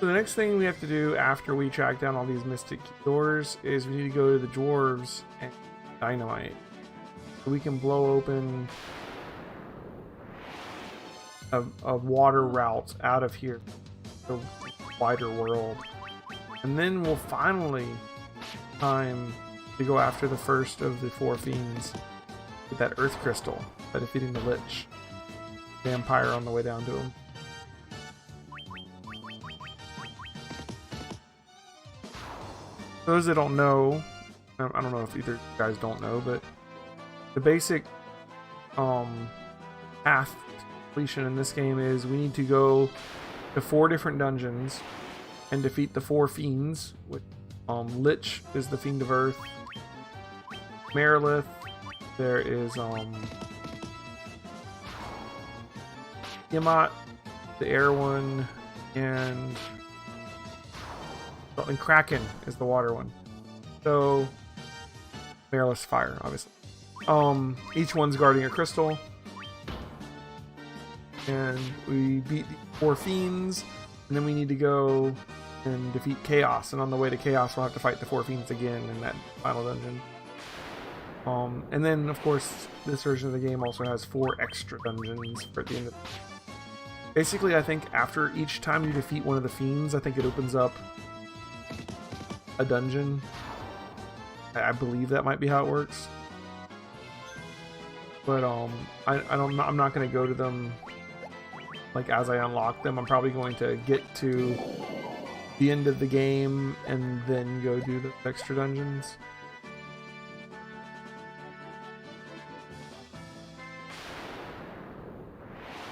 So the next thing we have to do after we track down all these mystic doors is we need to go to the dwarves and dynamite. So we can blow open a water route out of here, the wider world. And then we'll finally time to go after the first of the four fiends with that earth crystal by defeating the lich vampire on the way down to him. For those that don't know, I don't know if either you guys don't know, but the basic path completion in this game is we need to go to 4 different dungeons and defeat the 4 fiends. Which, Lich is the Fiend of Earth. Marilith, there is Yamat, the air one, and Kraken is the water one. So Marilith's fire, obviously. Each one's guarding a crystal. And we beat the 4 fiends, and then we need to go and defeat Chaos, and on the way to Chaos we'll have to fight the 4 fiends again in that final dungeon. And then of course this version of the game also has 4 extra dungeons for the end of basically. I think after each time you defeat one of the fiends, I think it opens up a dungeon. I believe that might be how it works. But I'm not going to go to them like as I unlock them. I'm probably going to get to the end of the game and then go do the extra dungeons.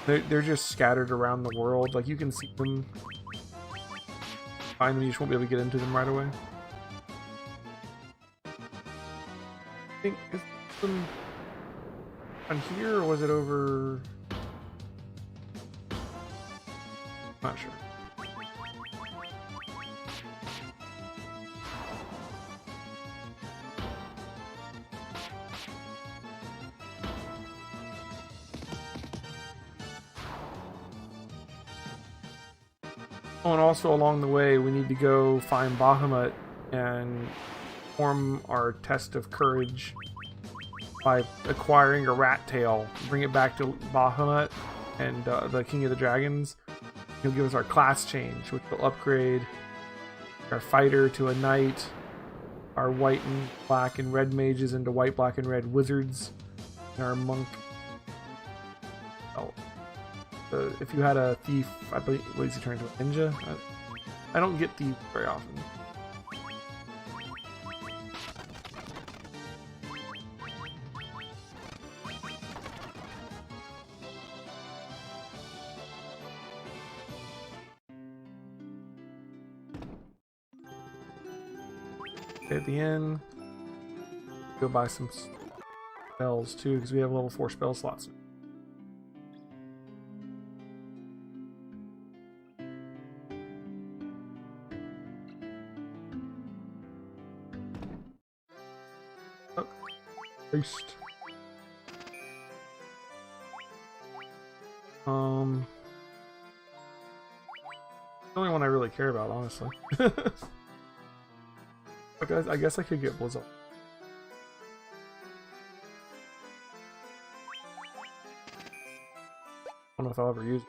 They're just scattered around the world. Like, you can see them, find them, you just won't be able to get into them right away. I think is them on here, or was it over? Not sure. Oh, and also along the way, we need to go find Bahamut and perform our test of courage by acquiring a rat tail. Bring it back to Bahamut and the King of the Dragons. He'll give us our class change, which will upgrade our fighter to a knight, our white and black and red mages into white, black, and red wizards, and our monk. Oh, if you had a thief, I believe, what does he turn into a ninja? I don't get thieves very often. At the end, go buy some spells too, because we have level 4 spell slots. Oh, beast. The only one I really care about, honestly. I guess I could get Blizzard. I don't know if I'll ever use it.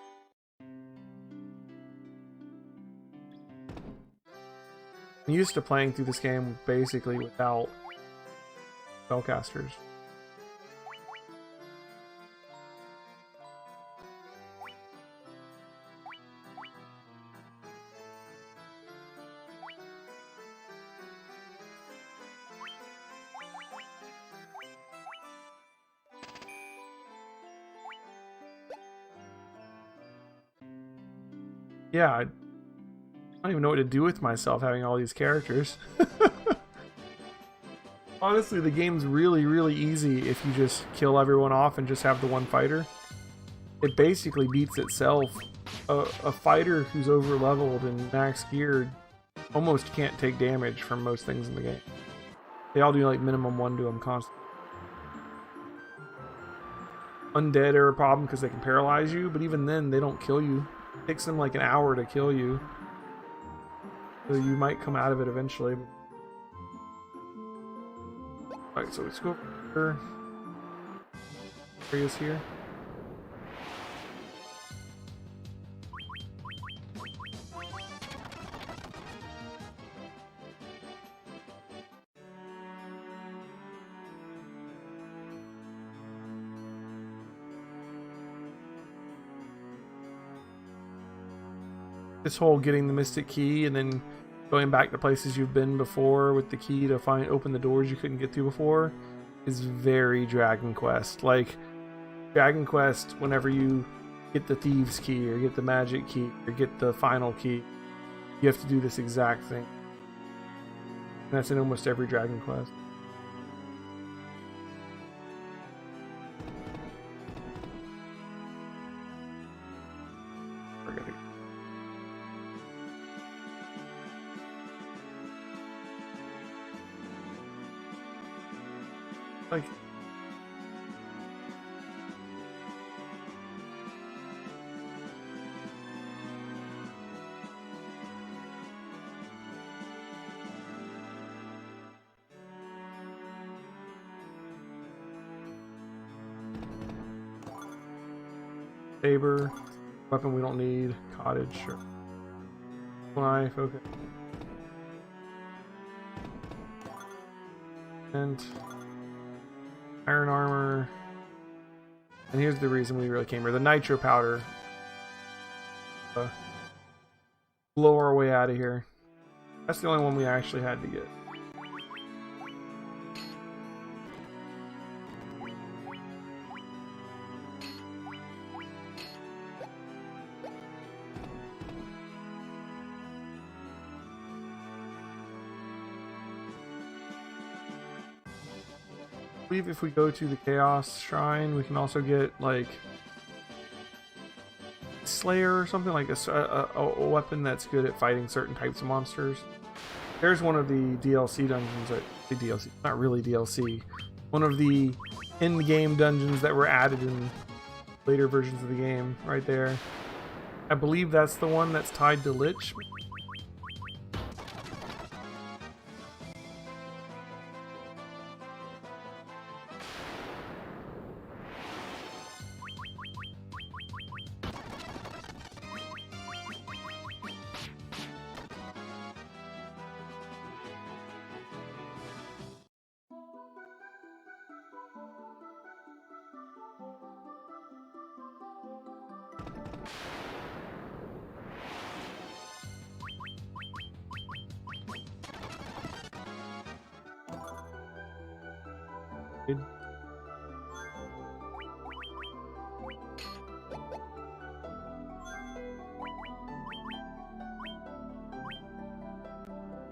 I'm used to playing through this game basically without spellcasters. Yeah, I don't even know what to do with myself having all these characters. Honestly, the game's really, really easy if you just kill everyone off and just have the one fighter. It basically beats itself. A fighter who's over leveled and max geared almost can't take damage from most things in the game. They all do like minimum 1 to them constantly. Undead are a problem because they can paralyze you, but even then they don't kill you. It takes them like an hour to kill you. So you might come out of it eventually. Alright, so let's go over areas here. This whole getting the mystic key and then going back to places you've been before with the key to open the doors you couldn't get through before is very Dragon Quest. Like Dragon Quest, whenever you get the thieves key or get the magic key or get the final key, you have to do this exact thing. And that's in almost every Dragon Quest. Like, saber, weapon we don't need, cottage, sure. Knife, okay. And iron armor. And here's the reason we really came here. The nitro powder. Blow our way out of here. That's the only one we actually had to get. I believe if we go to the Chaos Shrine, we can also get like Slayer or something, like a weapon that's good at fighting certain types of monsters. There's one of the DLC dungeons, the DLC, not really DLC, one of the in-game dungeons that were added in later versions of the game, right there. I believe that's the one that's tied to Lich.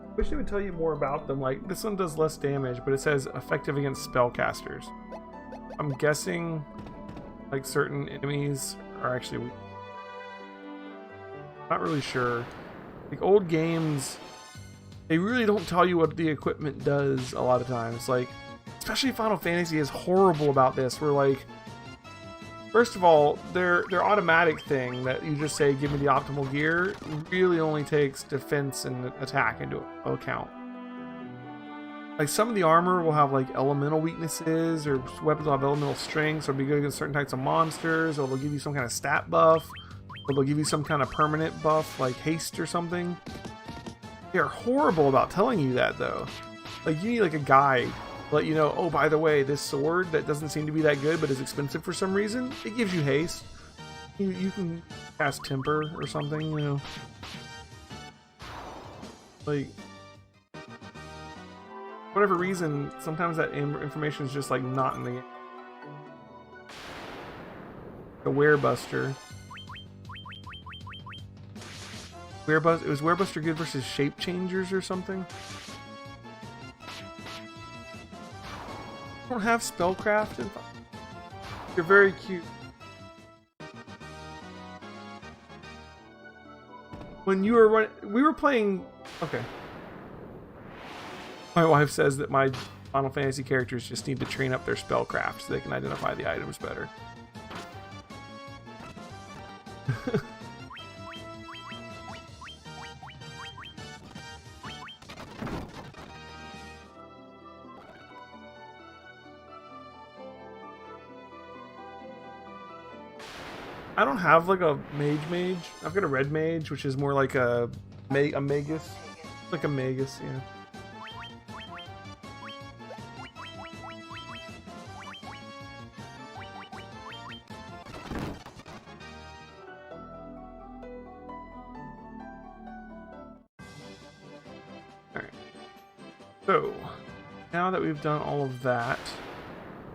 I wish they would tell you more about them. Like, this one does less damage, but it says effective against spellcasters. I'm guessing like certain enemies are actually weak. Not really sure. Like old games, they really don't tell you what the equipment does a lot of times. Like, especially Final Fantasy is horrible about this. Where like, first of all, their automatic thing that you just say, give me the optimal gear, really only takes defense and attack into account. Like some of the armor will have like elemental weaknesses, or weapons will have elemental strengths, or be good against certain types of monsters, or they'll give you some kind of stat buff, or they'll give you some kind of permanent buff like haste or something. They're horrible about telling you that though. Like you need like a guide. Let you know, oh, by the way, this sword that doesn't seem to be that good but is expensive for some reason, it gives you haste. You can cast temper or something, you know. Like, whatever reason, sometimes that information is just like not in the game. The Werebuster. It was Werebuster good versus Shape Changers or something? Don't have spellcraft and you're very cute. When you were we were playing. Okay. My wife says that my Final Fantasy characters just need to train up their spellcraft so they can identify the items better. I don't have like a mage. I've got a red mage, which is more like a magus. Like a magus, yeah. Alright. So, now that we've done all of that,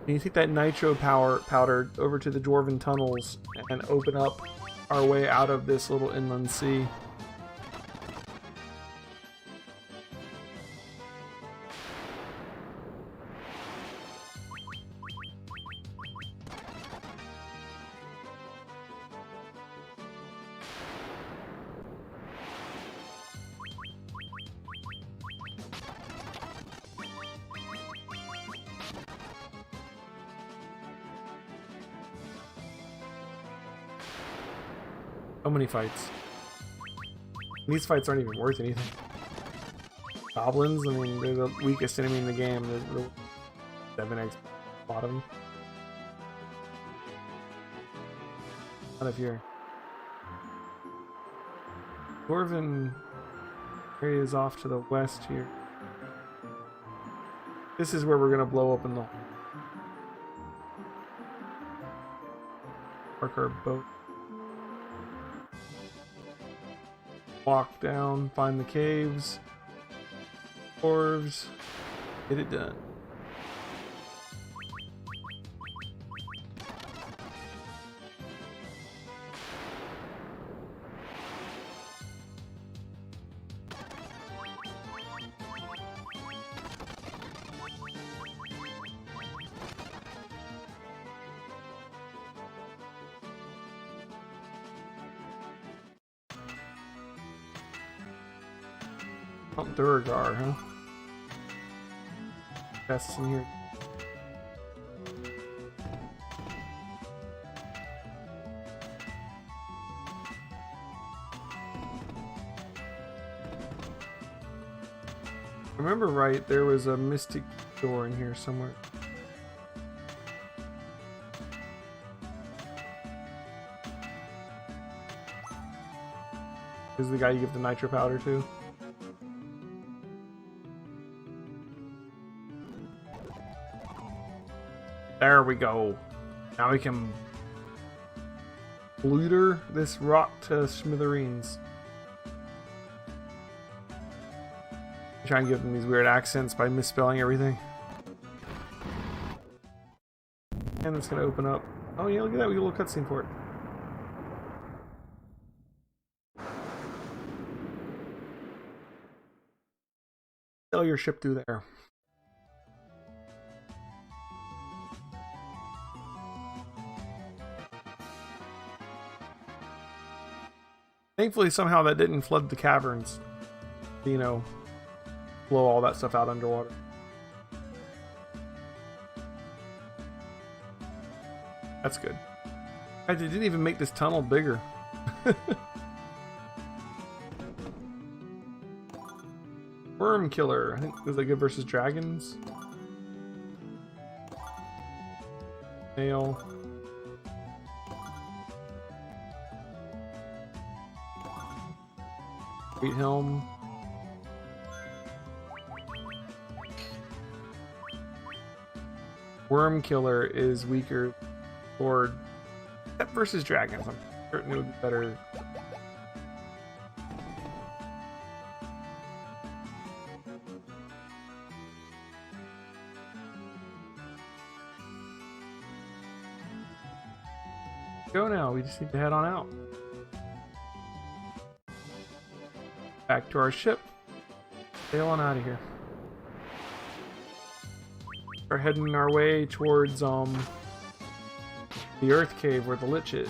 you take that nitro powder over to the Dwarven tunnels and open up our way out of this little inland sea. So many fights. These fights aren't even worth anything. Goblins, I mean, they're the weakest enemy in the game. They're the 7x bottom. Out of here. Dwarven area is off to the west here. This is where we're gonna blow open the park our boat. Walk down, find the caves, dwarves, get it done. Mount Duragar, huh? That's in here. If I remember right, there was a mystic door in here somewhere. This is the guy you give the nitro powder to. There we go. Now we can bluter this rock to smithereens. Try and give them these weird accents by misspelling everything. And it's gonna open up. Oh yeah, look at that, we get a little cutscene for it. Sail your ship through there. Thankfully, somehow that didn't flood the caverns. You know, blow all that stuff out underwater. That's good. They didn't even make this tunnel bigger. Worm Killer. I think is that good versus dragons? Nail. Sweet Helm. Worm Killer is weaker or except versus dragons. I'm certain it would be better. Go now, we just need to head on out. Back to our ship. Sail on out of here. We're heading our way towards the Earth Cave where the Lich is.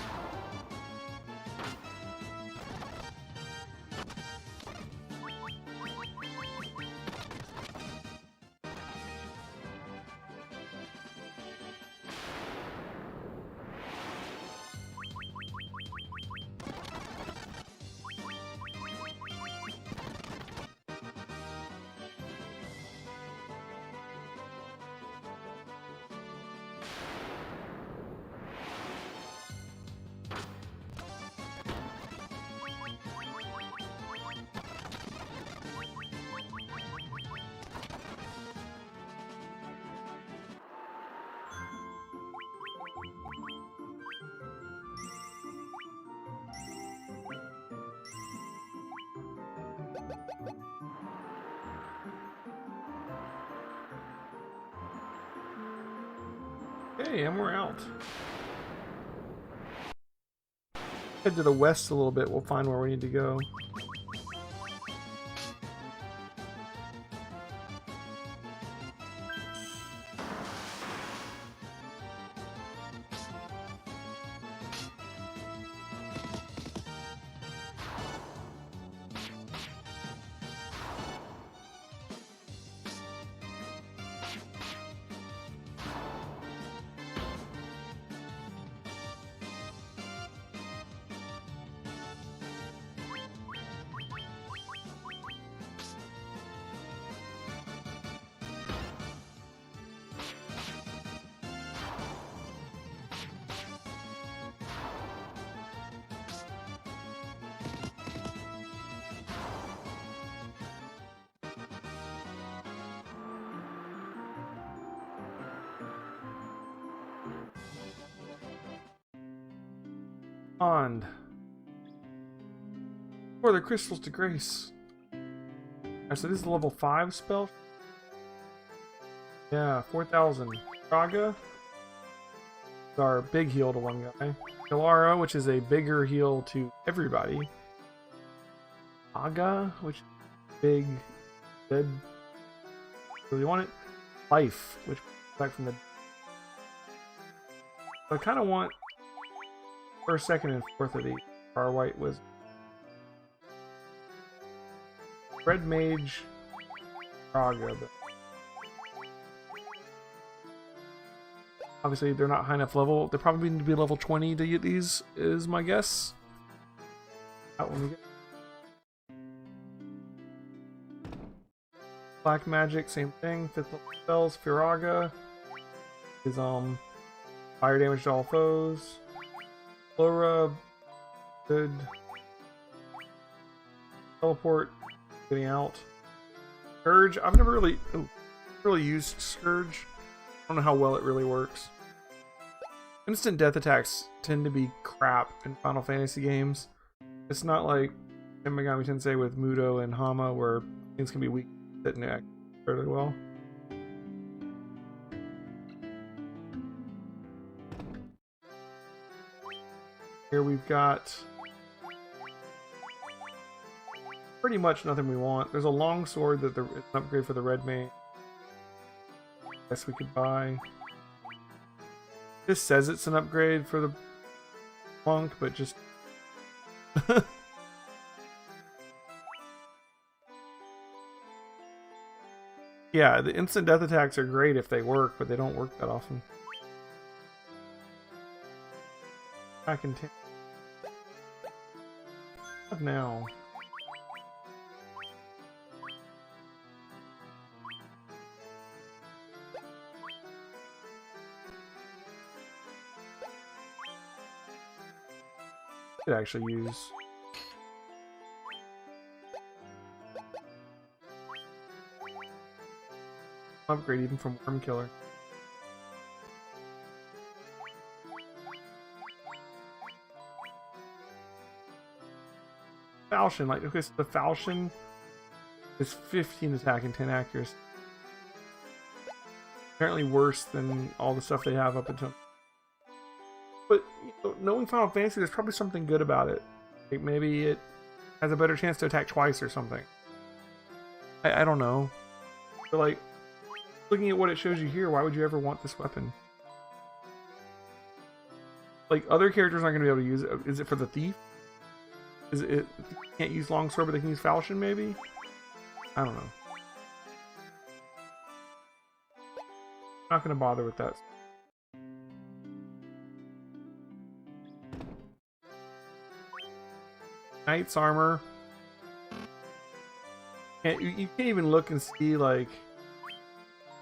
Okay, and we're out. Head to the west a little bit, we'll find where we need to go. Pond. For the crystals to grace. Alright, so this is a level 5 spell. Yeah, 4,000. Raga. Our big heal to one guy. Ilara, which is a bigger heal to everybody. Aga, which is big, dead. Really want it. Life, which back from the. I kind of want first, second, and fourth of these. Our white was Red Mage, Raga, but obviously they're not high enough level. They probably need to be level 20 to get these, is my guess. That one we get. Black Magic, same thing. 5th level spells. Firaga is fire damage to all foes. Flora, good. Teleport, getting out. Scourge, I've never really used Scourge. I don't know how well it really works. Instant death attacks tend to be crap in Final Fantasy games. It's not like Shin Megami Tensei with Muto and Hama where things can be weak that act fairly well. Here we've got pretty much nothing we want. There's a long sword that it's an upgrade for the red mage. Guess we could buy. This says it's an upgrade for the monk, but just yeah, the instant death attacks are great if they work, but they don't work that often. I can what now? Could actually use upgrade even from Worm Killer. Falchion, like okay, so the Falchion is 15 attack and 10 accuracy. Apparently worse than all the stuff they have up until. But you know, knowing Final Fantasy, there's probably something good about it. Like maybe it has a better chance to attack twice or something. I don't know. But like, looking at what it shows you here, why would you ever want this weapon? Like, other characters aren't going to be able to use it. Is it for the thief? Is it can't use longsword, but they can use falchion, maybe? I don't know. I'm not going to bother with that. Knight's armor. You can't even look and see, like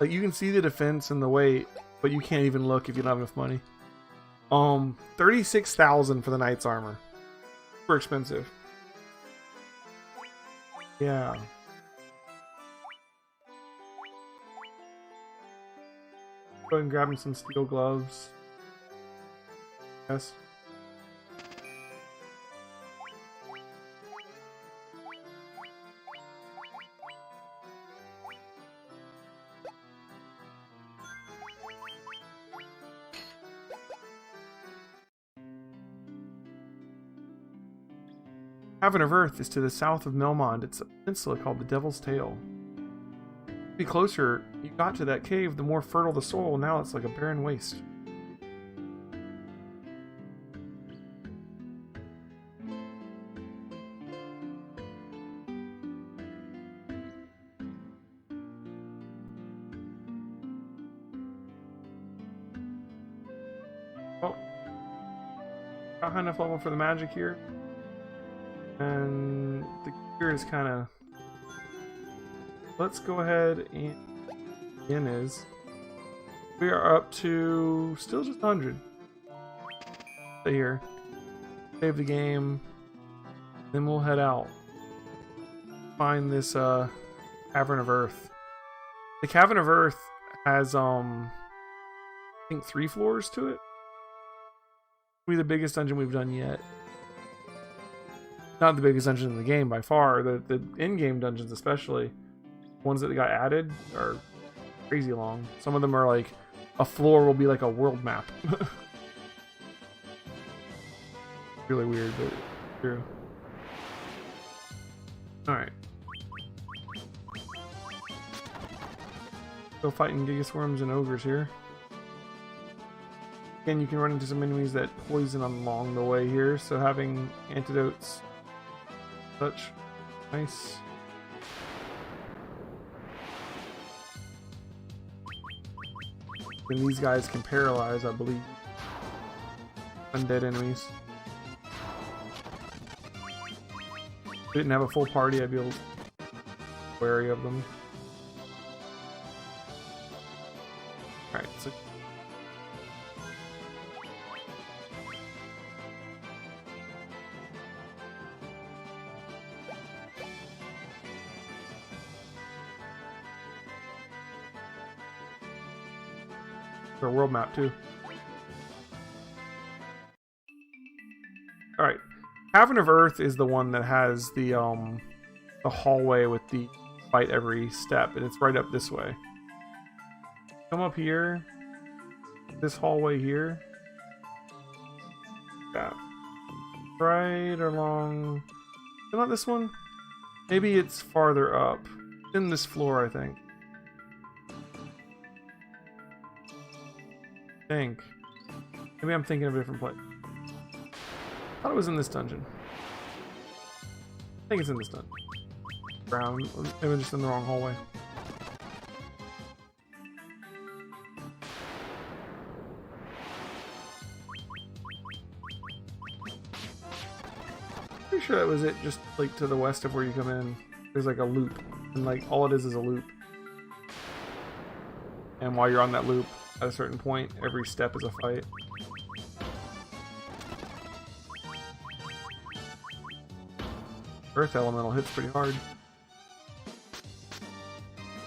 you can see the defense and the weight, but you can't even look if you don't have enough money. 36,000 for the knight's armor. Super expensive. Yeah. Go ahead and grab him some steel gloves. Yes. Cavern of Earth is to the south of Melmond. It's a peninsula called the Devil's Tail. The closer you got to that cave, the more fertile the soil. Now it's like a barren waste. Well, got high enough level for the magic here. And the gear is kind of... Let's go ahead and... In is... We are up to... Still just 100. Stay here. Save the game. Then we'll head out. Find this, Cavern of Earth. The Cavern of Earth has, I think 3 floors to it. It'll be the biggest dungeon we've done yet. Not the biggest dungeon in the game by far. The in-game dungeons, especially ones that got added, are crazy long. Some of them are like a floor will be like a world map. Really weird, but true. All right. Still fighting Gigasworms and ogres here. Again, you can run into some enemies that poison along the way here, so having antidotes. Such nice. And these guys can paralyze, I believe, undead enemies. If I didn't have a full party, I'd be a little wary of them. Alright, so a world map too. All right, Cavern of Earth is the one that has the hallway with the fight every step, and it's right up this way. Come up here, this hallway here. Yeah, right along. Not this one. Maybe it's farther up. In this floor, I think. Maybe I'm thinking of a different place. I thought it was in this dungeon. I think it's in this dungeon. Brown. Maybe I'm just in the wrong hallway. Pretty sure that was it, just like to the west of where you come in. There's like a loop. And like all it is a loop. And while you're on that loop, at a certain point, every step is a fight. Earth Elemental hits pretty hard.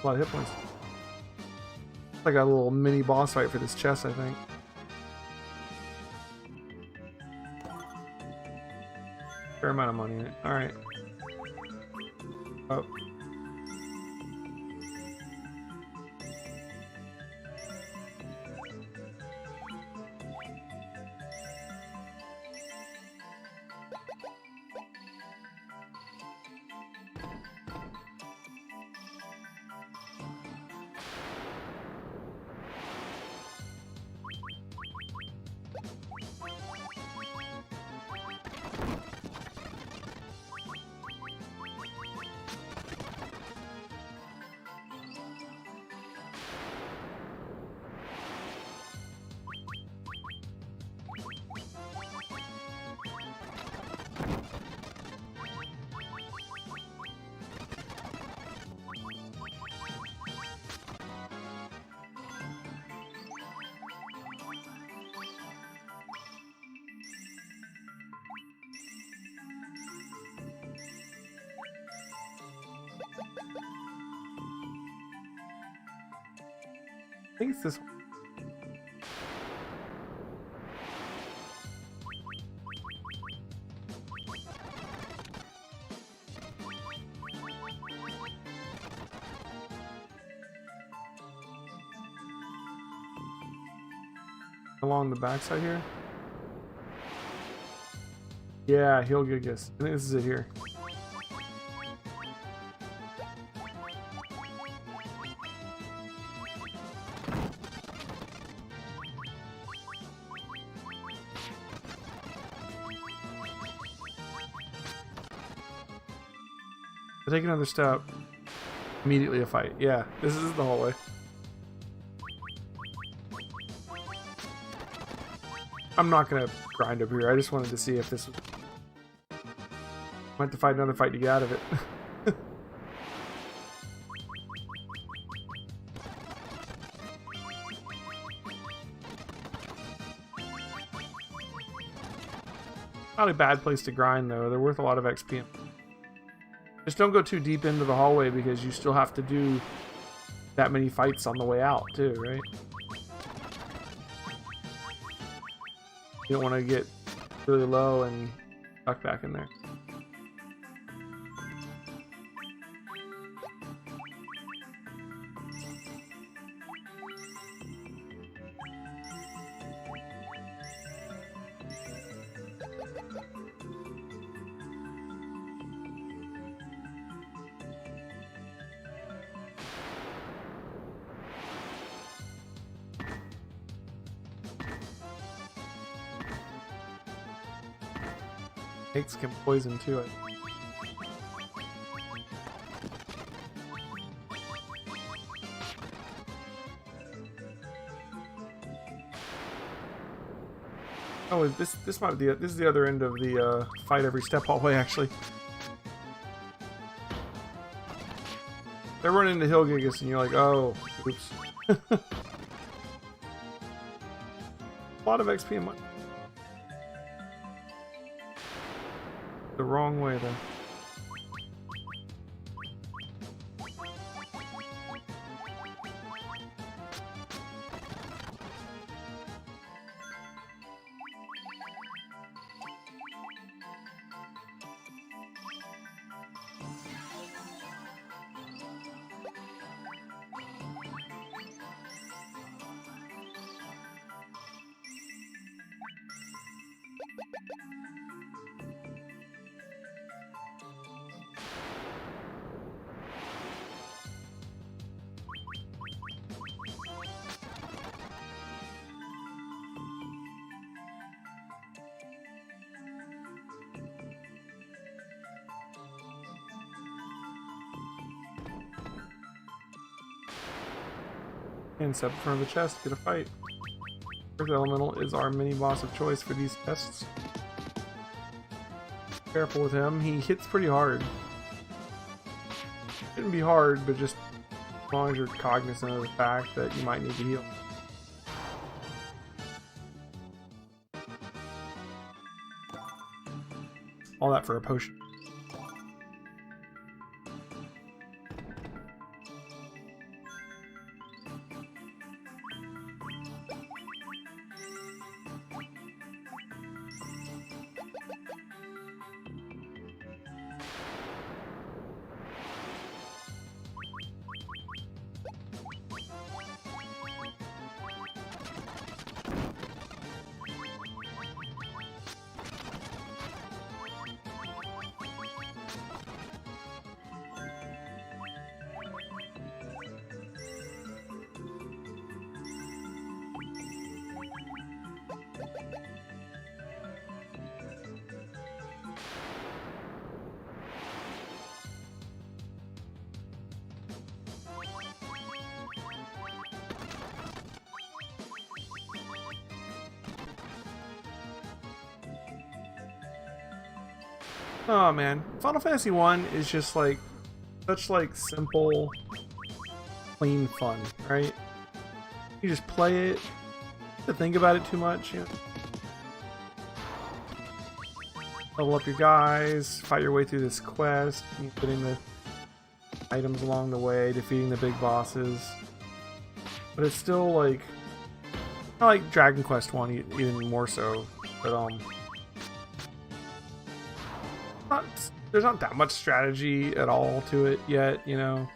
A lot of hit points. It's like a little mini boss fight for this chest, I think. Fair amount of money in it. Alright. Oh. I think it's this one. Along the backside here. Yeah, he'll get us. I think this is it here. Take another step. Immediately a fight. Yeah, this is the hallway. I'm not gonna grind up here. I just wanted to see if this was... Might have to fight another fight to get out of it. Not a bad place to grind though. They're worth a lot of XP. Just don't go too deep into the hallway because you still have to do that many fights on the way out too, right? You don't want to get really low and stuck back in there. Eggs can poison too. Oh, this might be this is the other end of the fight every step hallway actually. They're running into Hillgigus and you're like, oh, oops. A lot of XP and money. The wrong way though. And step in front of the chest, get a fight. Earth Elemental is our mini boss of choice for these tests. Careful with him, he hits pretty hard. Shouldn't be hard, but just as long as you're cognizant of the fact that you might need to heal. All that for a potion. Oh man, Final Fantasy 1 is just like such like simple, clean fun, right? You just play it, to think about it too much, you know. Level up your guys, fight your way through this quest, getting the items along the way, defeating the big bosses. But it's still like, I like Dragon Quest 1 even more so, but there's not that much strategy at all to it yet, you know.